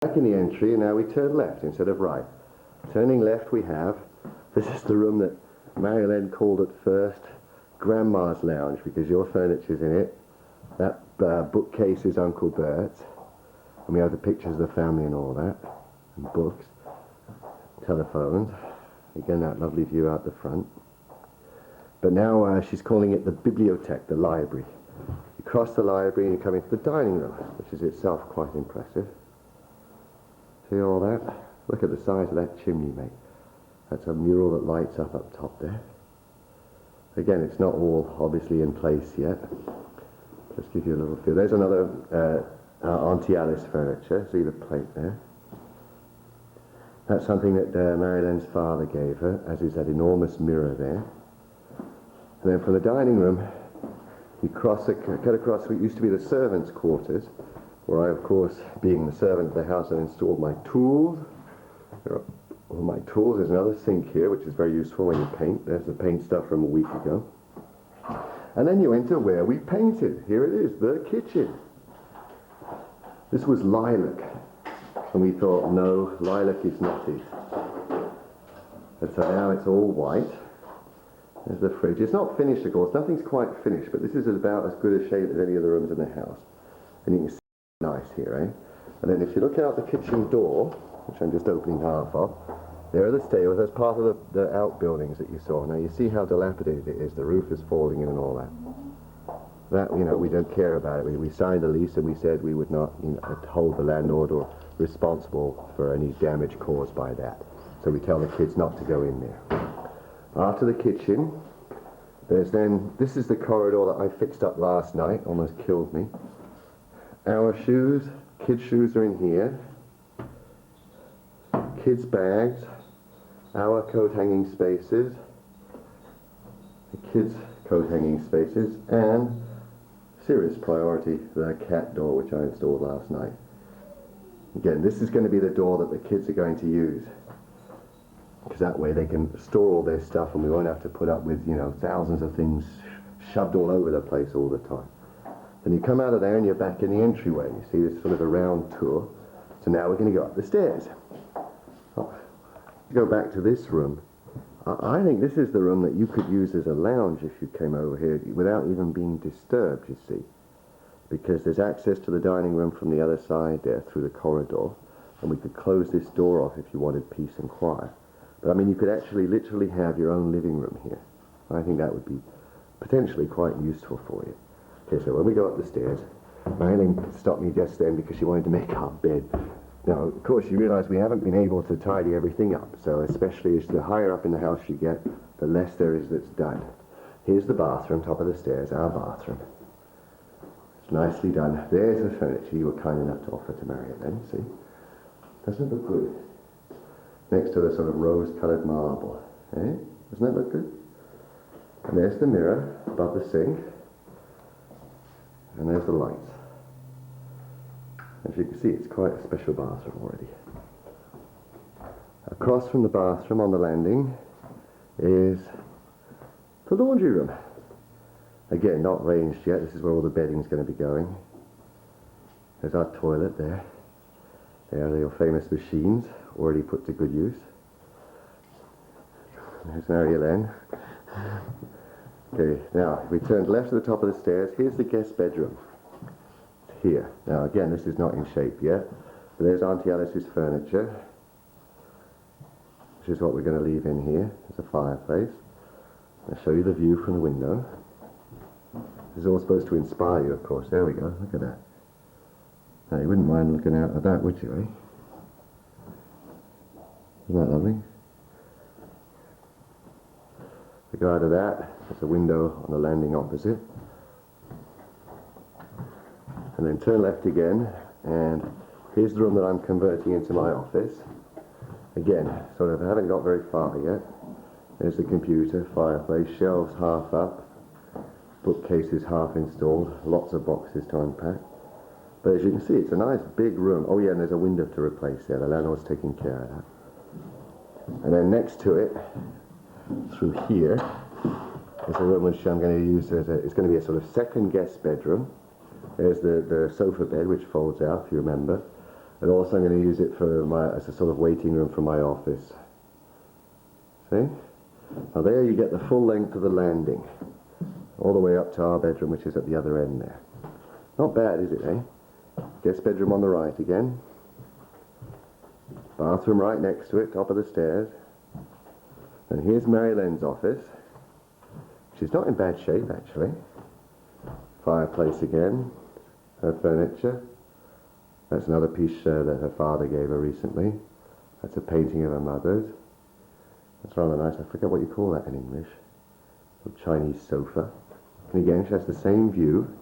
Back in the entry, and now we turn left instead of right. Turning left we have, this is the room that Marilyn called at first Grandma's Lounge, because your furniture's in it. That bookcase is Uncle Bert's, and we have the pictures of the family and all that, and books, telephones. Again, that lovely view out the front. But now she's calling it the bibliothèque, the library. You cross the library and you come into the dining room, which is itself quite impressive. See all that? Look at the size of that chimney, mate. That's a mural that lights up top there. Again, it's not all obviously in place yet. Just give you a little feel. There's another Auntie Alice furniture. See the plate there? That's something that Marilyn's father gave her, as is that enormous mirror there. And then from the dining room, you cut across what used to be the servants' quarters, where I, of course, being the servant of the house, have installed my tools. There are all my tools. There's another sink here, which is very useful when you paint. There's the paint stuff from a week ago. And then you enter where we painted. Here it is, the kitchen. This was lilac. And we thought, no, lilac is not it. And so now it's all white. There's the fridge. It's not finished, of course. Nothing's quite finished, but this is about as good a shape as any of the rooms in the house. And you can see it's nice here, eh? And then if you look out the kitchen door, which I'm just opening half of, there are the stairs. That's part of the outbuildings that you saw. Now you see how dilapidated it is. The roof is falling in and all that. That, you know, we don't care about it. We signed the lease and we said we would not, you know, hold the landlord or responsible for any damage caused by that. So we tell the kids not to go in there. After the kitchen, there's then, this is the corridor that I fixed up last night, almost killed me. Our shoes, kids' shoes are in here. Kids' bags, our coat hanging spaces, the kids' coat hanging spaces, and serious priority, the cat door which I installed last night. Again, this is going to be the door that the kids are going to use, because that way they can store all their stuff and we won't have to put up with, you know, thousands of things shoved all over the place all the time. Then you come out of there and you're back in the entryway. You see this sort of a round tour. So now we're going to go up the stairs. Oh, go back to this room. I think this is the room that you could use as a lounge if you came over here without even being disturbed, you see. Because there's access to the dining room from the other side there through the corridor, and we could close this door off if you wanted peace and quiet. But I mean, you could actually literally have your own living room here. I think that would be potentially quite useful for you. Okay, so when we go up the stairs, Marilyn stopped me just then because she wanted to make our bed. Now, of course, you realize we haven't been able to tidy everything up, so especially as the higher up in the house you get, the less there is that's done. Here's the bathroom, top of the stairs, our bathroom. It's nicely done. There's the furniture you were kind enough to offer to Marilyn, see? Doesn't it look good? Next to the sort of rose-coloured marble, eh? Doesn't that look good? And there's the mirror above the sink, and there's the lights. As you can see, it's quite a special bathroom already. Across from the bathroom on the landing is the laundry room. Again, not ranged yet. This is where all the bedding is going to be going. There's our toilet there. There are your famous machines, already put to good use. There's Mariel Ann. Okay, now, if we turn left to the top of the stairs, here's the guest bedroom. It's here. Now, again, this is not in shape yet, but there's Auntie Alice's furniture, which is what we're going to leave in here. There's a fireplace. I'll show you the view from the window. This is all supposed to inspire you, of course. There we go. Look at that. Now, you wouldn't mind looking out at that, would you, eh? Isn't that lovely? We go out of that. There's a window on the landing opposite. And then turn left again, and here's the room that I'm converting into my office. Again, sort of haven't got very far yet. There's the computer, fireplace, shelves half up, bookcases half installed, lots of boxes to unpack. But as you can see, it's a nice big room. Oh yeah, and there's a window to replace there. The landlord's taking care of that. And then next to it, through here, is a room which I'm going to use as it's going to be a sort of second guest bedroom. There's the sofa bed, which folds out, if you remember. And also I'm going to use it for as a sort of waiting room for my office. See? Now there you get the full length of the landing, all the way up to our bedroom, which is at the other end there. Not bad, is it, eh? Guest bedroom on the right again. Bathroom right next to it, top of the stairs. And here's Mary Len's office. She's not in bad shape, actually. Fireplace again. Her furniture. That's another piece that her father gave her recently. That's a painting of her mother's. That's rather nice. I forget what you call that in English. A Chinese sofa. And again, she has the same view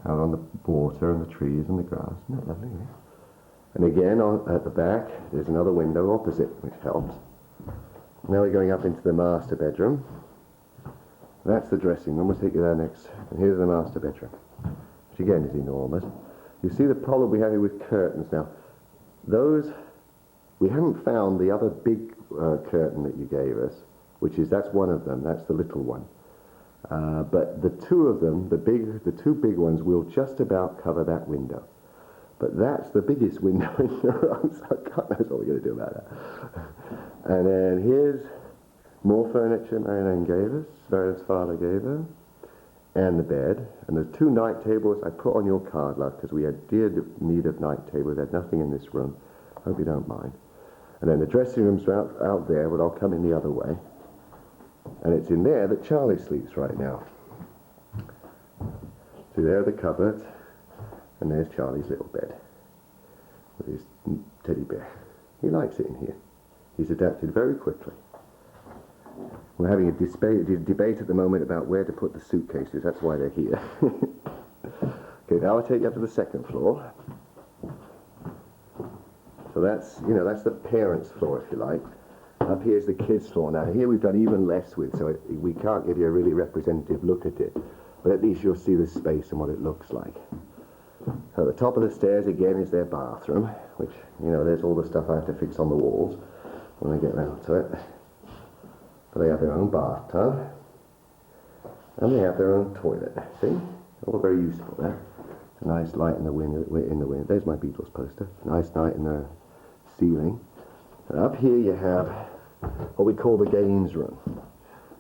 out on the water and the trees and the grass. Isn't that lovely, eh? And again, at the back, there's another window opposite, which helps. Now we're going up into the master bedroom. That's the dressing room. We'll take you there next. And here's the master bedroom, which again is enormous. You see the problem we have here with curtains now. Those, we haven't found the other big curtain that you gave us, that's one of them. That's the little one. But the two of them, the two big ones, will just about cover that window. But that's the biggest window in the room, so God knows what we're going to do about that. And then here's more furniture Marilyn gave us, Marilyn's father gave her, and the bed. And the two night tables I put on your card, love, because we had dear need of night tables. There's nothing in this room. Hope you don't mind. And then the dressing room's out there, but I'll come in the other way. And it's in there that Charlie sleeps right now. So there are the cupboards. And there's Charlie's little bed with his teddy bear. He likes it in here. He's adapted very quickly. We're having a debate at the moment about where to put the suitcases. That's why they're here. Okay, now I'll take you up to the second floor. So that's the parents' floor, if you like. Up here's the kids' floor. Now here we've done even less with, so we can't give you a really representative look at it. But at least you'll see the space and what it looks like. So at the top of the stairs again is their bathroom, which, there's all the stuff I have to fix on the walls when I get round to it. But they have their own bathtub, and they have their own toilet. See? All very useful there. A nice light in the window. There's my Beatles poster. Nice light in the ceiling. And up here you have what we call the games room.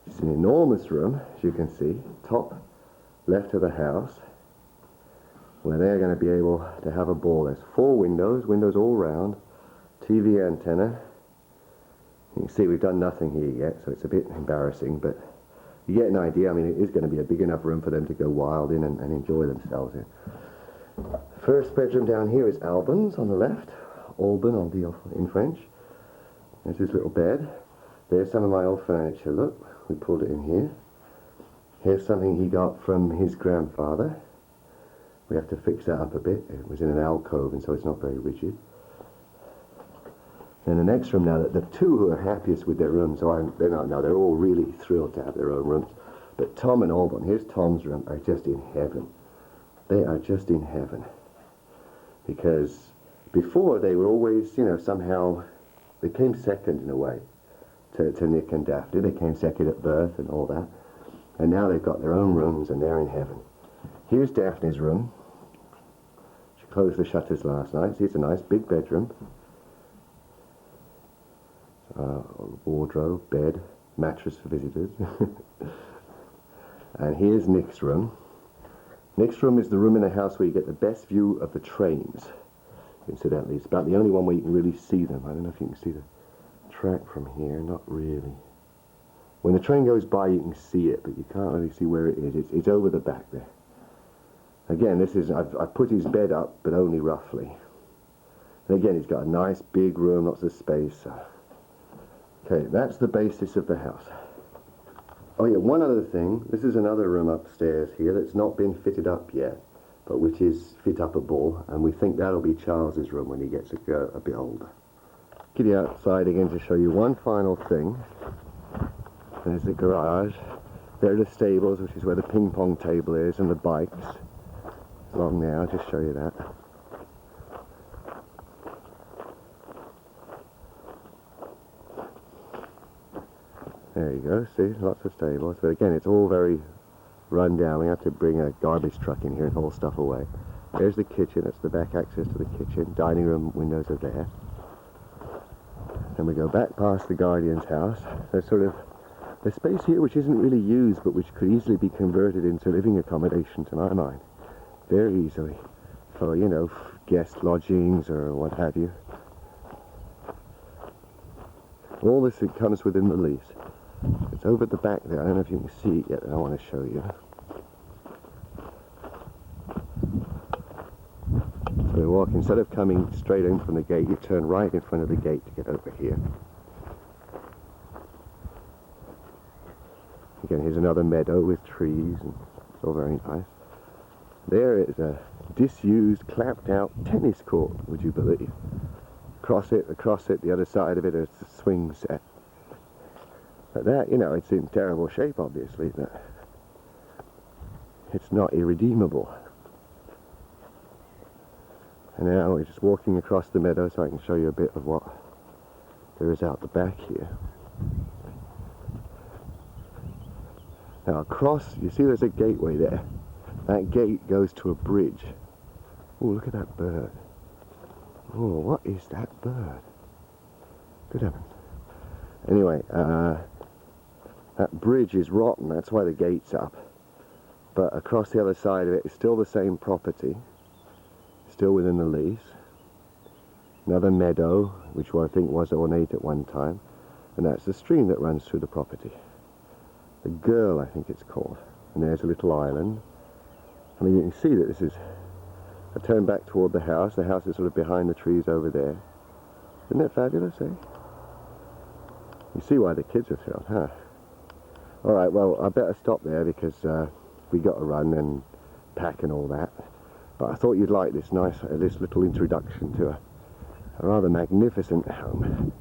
It's an enormous room, as you can see, top left of the house, where they're going to be able to have a ball. There's 4 windows all round, TV antenna. You can see we've done nothing here yet, so it's a bit embarrassing, but you get an idea. I mean, it is going to be a big enough room for them to go wild in and enjoy themselves in. First bedroom down here is Albin's on the left, Alban in French. There's his little bed. There's some of my old furniture. Look, we pulled it in here. Here's something he got from his grandfather. We have to fix that up a bit. It was in an alcove, and so it's not very rigid. And the next room now, the two who are happiest with their rooms, they're all really thrilled to have their own rooms. But Tom and Alban, here's Tom's room, are just in heaven. They are just in heaven. Because before they were always, somehow, they came second in a way to Nick and Daphne. They came second at birth and all that. And now they've got their own rooms and they're in heaven. Here's Daphne's room. She closed the shutters last night. See, it's a nice big bedroom. Wardrobe, bed, mattress for visitors. And here's Nick's room. Nick's room is the room in the house where you get the best view of the trains. Incidentally, it's about the only one where you can really see them. I don't know if you can see the track from here. Not really. When the train goes by, you can see it, but you can't really see where it is. It's over the back there. Again, I've put his bed up, but only roughly. And again, he's got a nice big room, lots of space. Okay, that's the basis of the house. Oh yeah, one other thing. This is another room upstairs here that's not been fitted up yet, but which is fit-upable, and we think that'll be Charles's room when he gets a bit older. Get you outside again to show you one final thing. There's the garage. There are the stables, which is where the ping-pong table is, and the bikes. Along there, I'll just show you that. There you go, see, lots of stables. But again, it's all very run down. We have to bring a garbage truck in here and haul stuff away. There's the kitchen, that's the back access to the kitchen. Dining room windows are there. Then we go back past the guardian's house. There's sort of a space here which isn't really used, but which could easily be converted into living accommodation, to my mind. Very easily. For, you know, guest lodgings or what have you. All this, it comes within the lease. It's over at the back there. I don't know if you can see it yet. I want to show you. So we walk, instead of coming straight in from the gate, you turn right in front of the gate to get over here. Again, here's another meadow with trees, and it's all very nice. There is a disused, clapped out tennis court, would you believe? Across it, the other side of it is the swing set. But that, you know, it's in terrible shape, obviously, but it's not irredeemable. And now we're just walking across the meadow so I can show you a bit of what there is out the back here. Now across, you see there's a gateway there. That gate goes to a bridge. Oh, look at that bird. Oh, what is that bird? Good heavens. Anyway, that bridge is rotten, that's why the gate's up. But across the other side of it is still the same property. Still within the lease. Another meadow, which I think was ornate at one time. And that's the stream that runs through the property. The Girl, I think it's called. And there's a little island. I mean, you can see that this is... I turn back toward the house. The house is sort of behind the trees over there. Isn't that fabulous, eh? You see why the kids are thrilled, huh? Alright, well, I better stop there because we got to run and pack and all that. But I thought you'd like this nice, this little introduction to a rather magnificent home.